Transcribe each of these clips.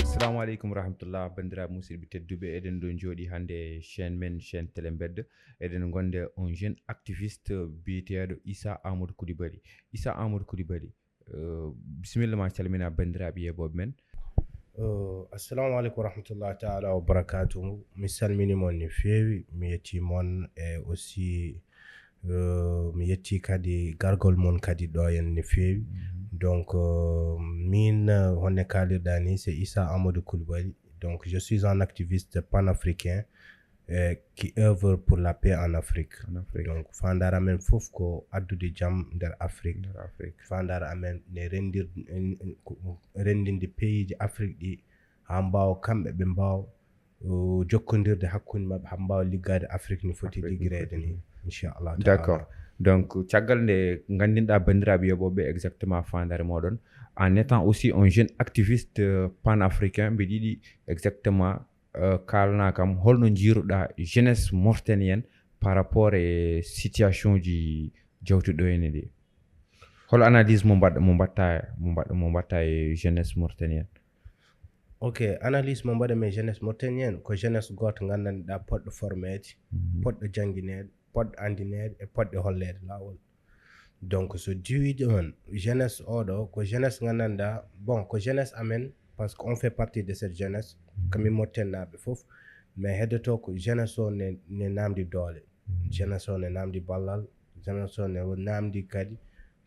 Assalamu alaikum rahmatullah bandiraɓe musidɓe tedduɓe eɗen ɗo jooɗi hannde chaîne télé mbedda eɗen gonde on jeune activiste biyeteɗo Issa Amadou Coulibaly. Issa Amadou Coulibaly, bisimilla ma calmina bandiraɓe yeɓoɓe men. Assalamu alaikum rahmatullah ta'ala wa barakatuhu. Mi salminimon no feewi, mi yettimon e aussi mi yetti kadi gargol mon kadi ɗo en no feewi. Donc min honne kalirɗa ni c'est Issa Amadou Coulibaly. Donc je suis un activiste panafricain qui œuvre pour la paix en Afrique. Donc fandar amen fof ko addude jam nder Afrique. Fandar amen ne rendinde pays ji Afrique ɗi ha mbawa kamɓe ɓe mbawa jokkodirde hakkunde mabɓe ha mbawa liggade Afrique no foti liggirede ni inchallah. D'accord. Donc caggal nde gandinɗa bandiraɓe yeɓoɓe exactement fandare moɗon en étant aussi un jeune activiste panafricain mbiɗa yiɗi exactement kalana kam holno jiiruɗa jeunesse mauritanienne par rapport e situation ji jawtuɗo ene ɗi, hol analyse mo mbatta e jeunesse mauritanienne? Ok, analyse mo mbaɗa me jeunesse mauritanienne ko jeunesse goto gandanɗa poɗɗo formede, poɗɗo jangguinede, poɗɗo andinede e poɗɗo hollede lawol. Donc so diwiɗi on jeunesse oɗo ko jeunesse gandanɗa bon ko jeunesse amen parce qu'on fait partie de cette jeunesse kamin mauritaniaɓe foof, mais heddoto ko jeunesse o ne namdi doole, jeunesse o ne namdi ballal, jeunesse o ne namdi kadi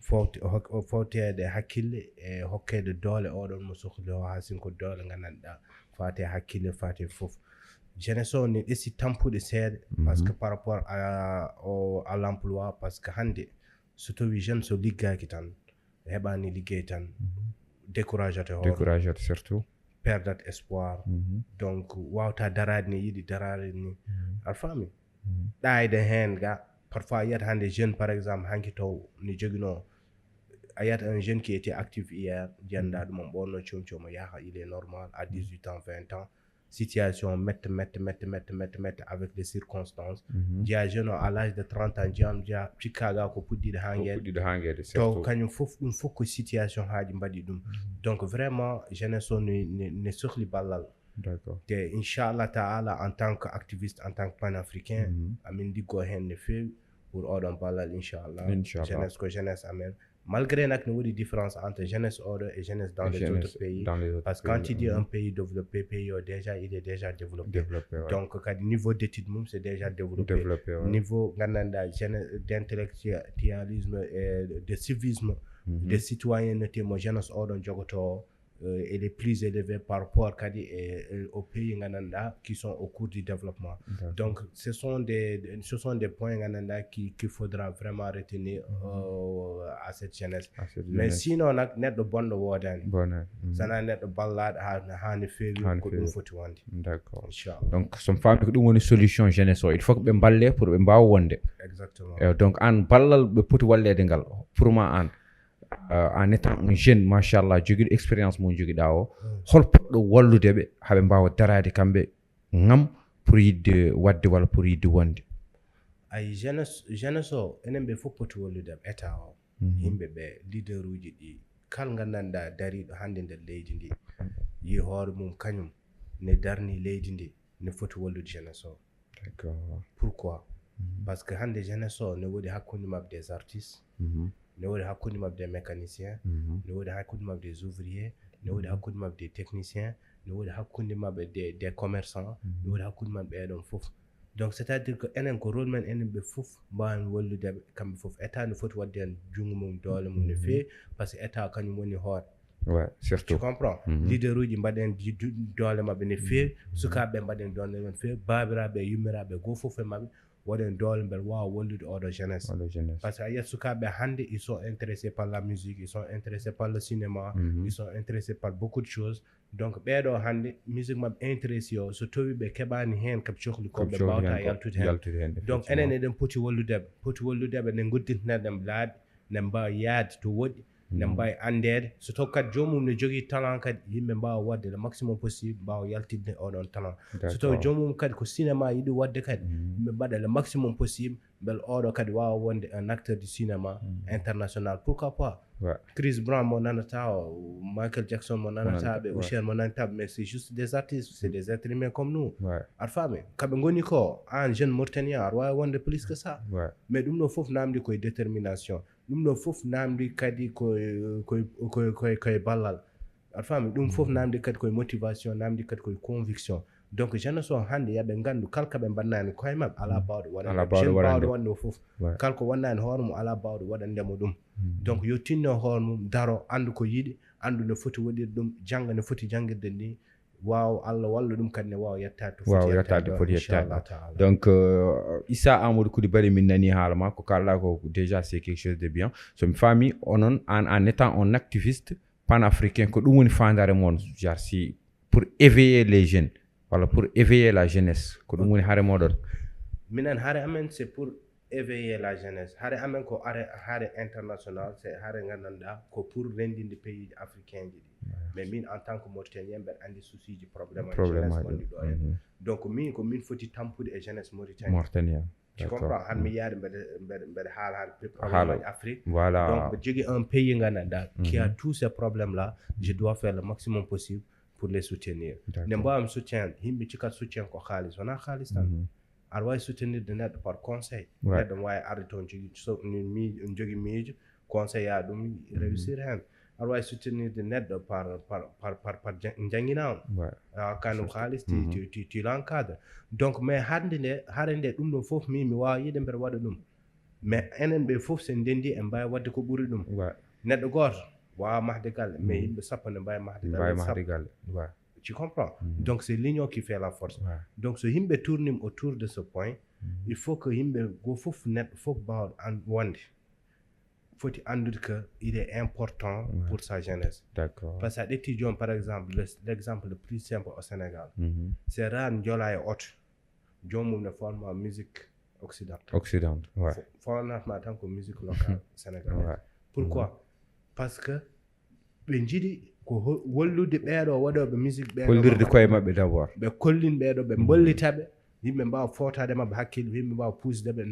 fawtede hakkille e hokkede doole oɗon mo sohli o ha sin ko doole gandanɗa fate hakkille fate foof. Jeunesse o ne ɗessi tampude seeɗa parce que par rapport à l'emploi, parce que hande so tawi jeune so liggaki tan heɓani liggey tan décourageate surtout perdate espoir. Donc wawta darade ni yiɗi darade ni aɗa faami ɗayde hen ga parfois yiyata hande jeune par exemple hanki taw ni joguino a yiyata un jeune qui était actif hier jiyanɗa ɗum on ɓorno comcomo yaha il est normal à 18 ans 20 ans situation mette avec les circonstances. Dia jeune à l'âge de 30 ans dia cikkaga ko puɗɗiɗo hangede to kañum fof ɗum fof ko situation haaji mbaɗi ɗum. Donc vraiment jeunesse o ne sohli ballal. D'accord. Te inchallah taala en tant que activiste, en tant que panafricain amin liggo hen no feewi pour oɗon ballal inchallah. Jeunesse ko jeunesse amen, malgré nak ne woodi différence entre jeunesse oɗo et jeunesse dans les autres pays, parce que quand tu dis un pays développé, pays déjà il est déjà développé. Donc kadi niveau d'étude mum c'est déjà développé. Niveau gandanɗa d'intellectualisme et de civisme, de citoyenneté mo jeunesse oɗon jogoto elle est plus élevée par rapport kadi aux pays gandanɗa qui sont au cours du développement. Donc ce sont des points gandanɗa qu'il faudra vraiment retenir à cette jeunesse. Mais sinon nak neɗɗo bonɗo wodani sana neɗɗo ballaɗo hani feewi ko ɗum foti wonde. D'accord. Inchallah. Donc somi faami ko ɗum woni solution jeunesse o, il faut que ɓe balle pour ɓe mbawa wonde. Exactement. Donc an ballal ɓe poti wallede ngal pour ma an en étant un jeune machallah joguiɗo expérience mo joguiɗa o, hol poɗɗo walludeɓe haɓe mbawa darade kamɓe ngam pour yidde wadde walla pour yidde wonde? Ay jeunesse o enen ɓe fof poti walludeɓe état o, yimɓe ɓe leader uji ɗi kal gandanɗa dariɗo hande nder leydi ndi yi hoore mum kañum ne darni leydi ndi ne foti wallude jeunesse o. D'accord. Pourquoi? Parce que hande jeunesse o ne woodi hakkunde mabɓe des artistes, ne woodi hakkunde mabɓe des mécaniciens, ne woodi hakkunde mabɓe des ouvriers, ne woodi hakkunde mabɓe des techniciens, ne woodi hakkunde mabɓe des commerçants, ne woodi hakkunde mabɓe ɓeɗon fof. Donc c'est à dire que enen ko rôle men enen ɓe fof mbawen walludeɓe kamɓe fof. État ne foti wadde hen jungo mum doole mum no feewi parce que état kañum woni hoore. Ouais, surtout. Tu comprends? Leader uji mbaɗen doole mabɓe no feewi, sukaɓe mbaɗen doole no feewi, babiraɓe yummiraɓe goto fof e mabɓe waɗen doole mbel wawa wallude oɗo jeunesse. Parce que a yiyat sukaɓe hande ils sont intéressés par la musique, ils sont intéressés par le cinéma, ils sont intéressés par beaucoup de choses. Donc ɓeɗo hande musique mabɓe intéressé o so tawi ɓe keɓani hen kaɓe cohli ko ɓe mbawta yaltude hen. Donc enen eɗen poti walludeɓe ne guddintaneɗen laaɓi ne mbawa yaade to woɗɗi ne mbawi andede so taw kadi jomum ne jogui talent kadi yimɓe mbawa wadde le maximum possible mbawa yaltidde oɗon talent. So taw jomum kadi ko cinéma yiɗi wadde kadi yimɓe mbaɗa le maximum possible bel oɗo kadi wawa wonde un acteur du cinéma international pourquoi pas Chris Brown mo nanata o Michael Jackson mo nanata ɓe Usher mo nanata mais c'est juste des artistes c'est des êtres humains comme nous aɗa faami kamɓe goni ko an jeune mauritanien aɗa wawi wonde plus que ça mais ɗum ɗo foof namdi koye détermination ɗum ɗo foof namdi kadi koye ballal aɗa faami ɗum foof namdi kadi koye motivation namdi kadi koye conviction donc jeunesse o hannde yaɓe nganndu kala ko ɓe mbannaani koye maɓɓe alaa baawɗo waɗande o fof kala ko wannaani hoore mum alaa baawɗo waɗandemo ɗum donc yo tinno hoore mum daro anndu ko yiɗi anndu no foti waɗirde ɗum jannga no foti janngirde ni waaw Allah walla ɗum kadi ne waawa yettaade to foti yettaade donc Issa Amadou Coulibaly min nani haala ma ko kalɗa ko déjà c'est quelque chose de bien so mi faami onon en étant un activiste panafricain ko ɗum woni fandare moon genre si pour éveiller les jeunes voilà pour éveiller la jeunesse ko ɗum woni haare moɗon minen haare amen c'est pour éveiller la jeunesse haare amen ko haare international c'est haare gandanɗa ko pour rendinde pays ji africain ji ɗi mais min en tant que mauritanien mbeɗa andi souci ji probléme jeunesse gonɗi ɗo en donc min ko min foti tampude e jeunesse mauritanie tu comprends han mi yaade mbeɗa haala probléme Afrique voilà donc mbeɗa jogui un pays gandanɗa qui a tous ces problèmes là je dois faire le maximum possible pour les soutenir nde mbawami soutien yimɓe cikat soutien ko haalis wona haalis tan aɗa wawi soutenirde neɗɗo par conseil neɗɗo ne wawi arde toon jogui miijo conseil ya ɗum réussir hen aɗa wawi soutenirde neɗɗo par jangguina on kanum haalis tu l'encadre donc mais haade nde ɗum ɗon foof mi wawa yiide mbeɗa waɗa ɗum mais enen ɓe foof sen ndendi en mbawi wadde ko ɓuuri ɗum neɗɗo goto wawa mahde galle mais yimɓe sappo ne mbawi mahde galle tu comprends donc c'est l'union qui fait la force donc so yimɓe tournima autour de ce point il faut que yimɓe go fof neɗɗo fof bawɗo wonde foti andude que il est important pour sa jeunesse parce que a ƴetti joni par exemple l'exemple le plus simple au Sénégal c'est rare joola e auto jomum ne forma musique occidentale fornatma tan ko musique locale sénégalaise pourquoi parce que ɓe jiiɗi ko wallude ɓeeɗo waɗoɓe musique ɓeeɗo hollirde koye maɓɓe d'abord ɓe kollin ɓeeɗo ɓe bollitaɓe yimɓe mbawa fotade mabɓe hakkille yimɓe mbawa pusde ɓe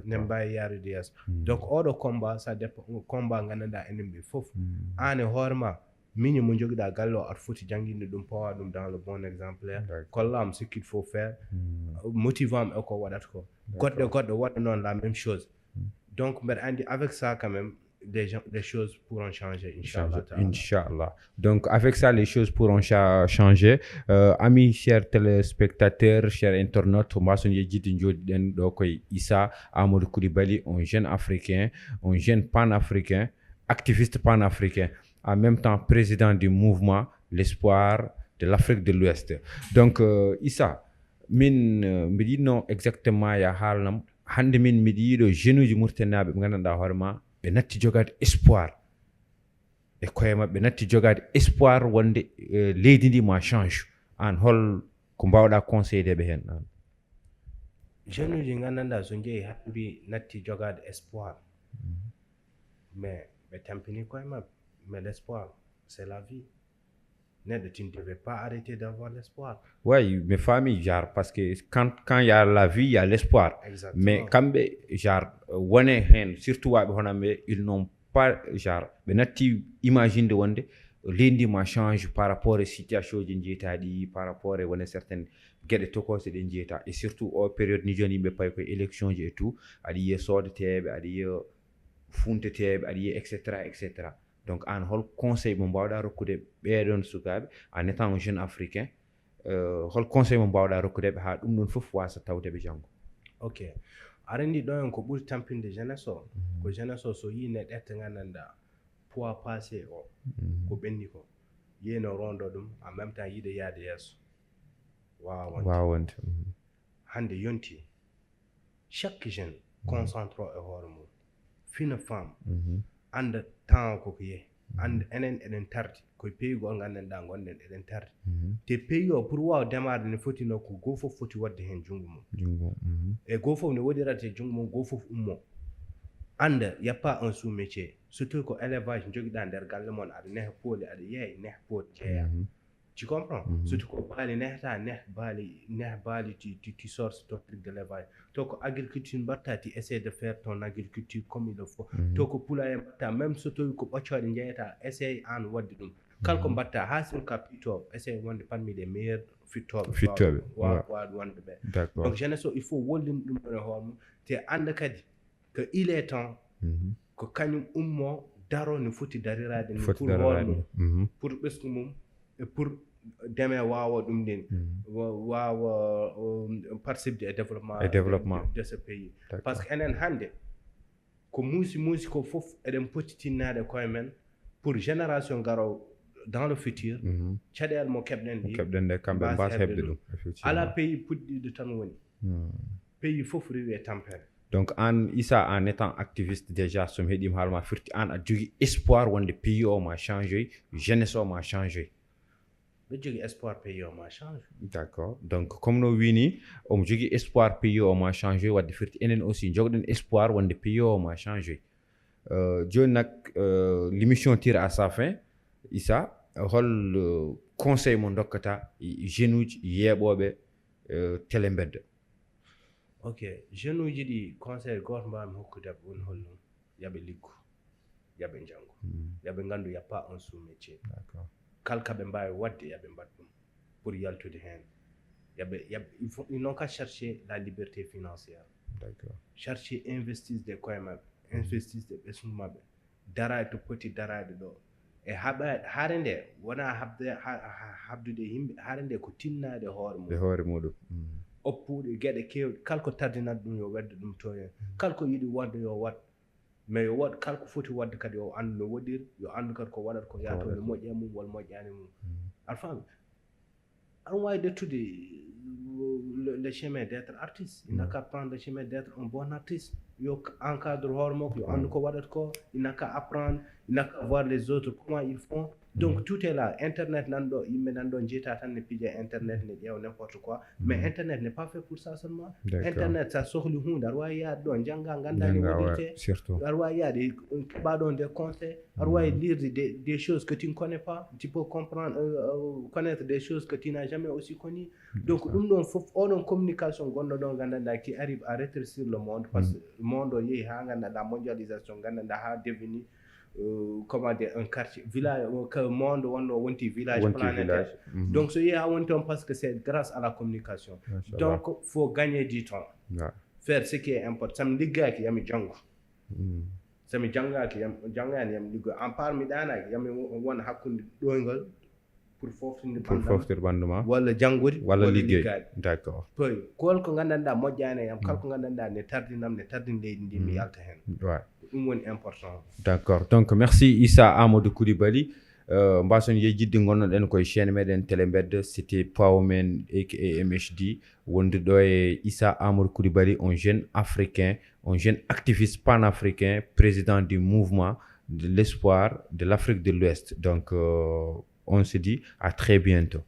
ne mbawi yarude yeeso donc oɗo combat ça dépend combat gandanɗa enen ɓe foof an e hoorema miño mo joguiɗa galle o aɗa foti jangguinde ɗum pawa ɗum dans le bon exemplaire kollam ce qu'il faut faire motivant e ko waɗata ko goɗɗo waɗa noon la même chose donc mbeɗa andi avec ça quand même les choses pourront changer, Inch'Allah. Donc, avec ça, les choses pourront changer. Amis, chers téléspectateurs, chers internautes, Issa Amadou Coulibaly, un jeune africain, un jeune panafricain, activiste panafricain, en même temps président du mouvement L'Espoir de l'Afrique de l'Ouest. Donc, Issa, min non exactement ya halnam hande min miɗo jeune uji murtenaɓe ɓe gandanɗa hoorema ɓe natti jogade espoir e koye maɓɓe ɓe natti jogade espoir wonde leydi ndi ma change an hol ko mbawɗa conseillé ɓe hen an jeune uji gandanɗa so jeeyi haɓɓi natti jogade espoir mais ɓe tampini koye maɓɓe mais l'espoir c'est la vie neɗɗo tu ne devais pas arrêter d'avoir l'espoir. Oui, mes familles, genre, parce que quand il y a la vie, il y a l'espoir. Exactement. Mais quand, genre, surtout, ils n'ont pas, genre, imagine de wonder, l'indi m'a changé par rapport à la situation de par rapport à certaines guerres de et surtout, aux périodes où il n'y a pas d'élection et tout, il y a sort de teb, il y a fonte de teb, etc. Donc, en hol conseil mon bawda rokkude ɓeɗon sukaɓe en étant un jeune africain hol conseil mon bawda rokkude ɓe ha ɗum ɗon fof wasa tawdeɓe janggo. Ok, arendi ɗon ko ɓuri tampinde jeunesse o ko jeunesse o so yi neɗɗo gandanɗa poids passé o ko ɓenni ko yino rondo ɗum en même temps yiɗe yaade yeeso wawa wonde hande yonti chaque jeune concentre e hoore mum fina femme anda temps koko yeehi anda enen eɗen tardi koye pays gol gandanɗa gonɗen eɗen tardi te pays o pour wawa démarde ne fotino ko goto fof foti wadde hen junggo mum e goto fof ne waɗirata e junggo mum goto fof ummo anda y a pas un sous métier surtout ko élevage joguiɗa nder galle moon aɗa neha pooli aɗa yeeya neha pooli jeeya Tu comprends? Surtout que Bali tu sors ton truc de l'élevage. Donc agriculture batta tu essaies de faire ton agriculture comme il le faut. Donc poulailler batta même surtout ko bocciode njeyata essaye an wadde dum. Kalko batta hasil capito essaye wonde parmi les meilleurs fittobe wa wonde be. D'accord. Donc jeunesse il faut wollin dum do hormu te anda kadi que il est temps ko kanyum ummo daro no foti darirade ni pour hormu pour besku mum et pour demain wawa dum den wawa participer au développement de ce pays. Parce que enen hande ko musi ko fof eden potitinade koy men pour génération garo dans le futur chadel mo kebden de kambe bas hebde dum effectivement ala pays puddi de tan woni pays fof riwe tampere. Donc en Issa en étant activiste déjà som hedim halma firti an a jogi espoir wonde pays o ma changer jeunesse o ma changer. Espoir pays on m'a changé. D'accord. Donc comme nous vini on jogi espoir pays on m'a changé wadde firti enen aussi jogden espoir wonde pays on m'a changé. Joni nak l'émission tire à sa fin. Issa hol conseil mo dokkata jeunuji yebobe telembedde. OK, jeunuji di conseil goto mbami hokkude won holno yabe liggo yabe jango yabe gandu y a pas un sous métier. D'accord. Kalka be mbawi wadde yabe mbaddum pour yaltude hen ils n'ont qu'à chercher la liberté financière. D'accord. Chercher investir des coins investir des besum mabbe dara to poti darade do e harende wona habdude himbe harende ko tinnade hoore mudum oppude gede kew kalko tardinat dum yo wedde dum to en kalko yidi wadde yo wad mais yo wad kalko foti wadde kadi yo andu no wodir yo andu kadi ko wadat ko yato le mojje mum wal mojjani mum alfam an way de tout le chemin d'être artiste il n'a qu'à prendre le chemin d'être un bon artiste yo encadre hormok yo andu ko wadat ko il n'a qu'à apprendre il n'a qu'à voir les autres comment ils font. Donc tout est là. Internet nando yimbe nando jeta tan ne pije internet ne jew n'importe quoi mais internet n'est pas fait pour ça seulement. Internet ça sohli hunde arwa ya do janga ganda ni wodite arwa ya de badon des conseils arwa lire des choses que tu ne connais pas, tu peux comprendre connaître des choses que tu n'as jamais aussi connues. Donc dum don fof on communication gondo don ganda qui arrive à rétrécir le monde parce que le monde yi ha ganda la mondialisation ganda ha devenu comment dire un quartier village que monde wonno wonti village planétaire. Donc so yi ha wonton parce que c'est grâce à la communication. Donc faut gagner du temps. Faire ce qui est important. Sam liggaki yami jango. Sami jangaki jangani yami liggo en parmi dana yami won hakkunde doyngol pour foftir banduma wala janguri wala liggey. D'accord. Toy kol ko gandanda mojjane yam kalko gandanda ne tardinam ne tardin leydi ndi mi yalta hen. Dum woni important. D'accord. Donc merci Issa Amadou Coulibaly. Mbason yejjidde gonnoɗen koye chaîne meɗen Telembedde c'était Powerman aka MHD wonde ɗo e Issa Amadou Coulibaly un jeune africain un jeune activiste panafricain président du mouvement de l'espoir de l'Afrique de l'Ouest. Donc on se dit à très bientôt.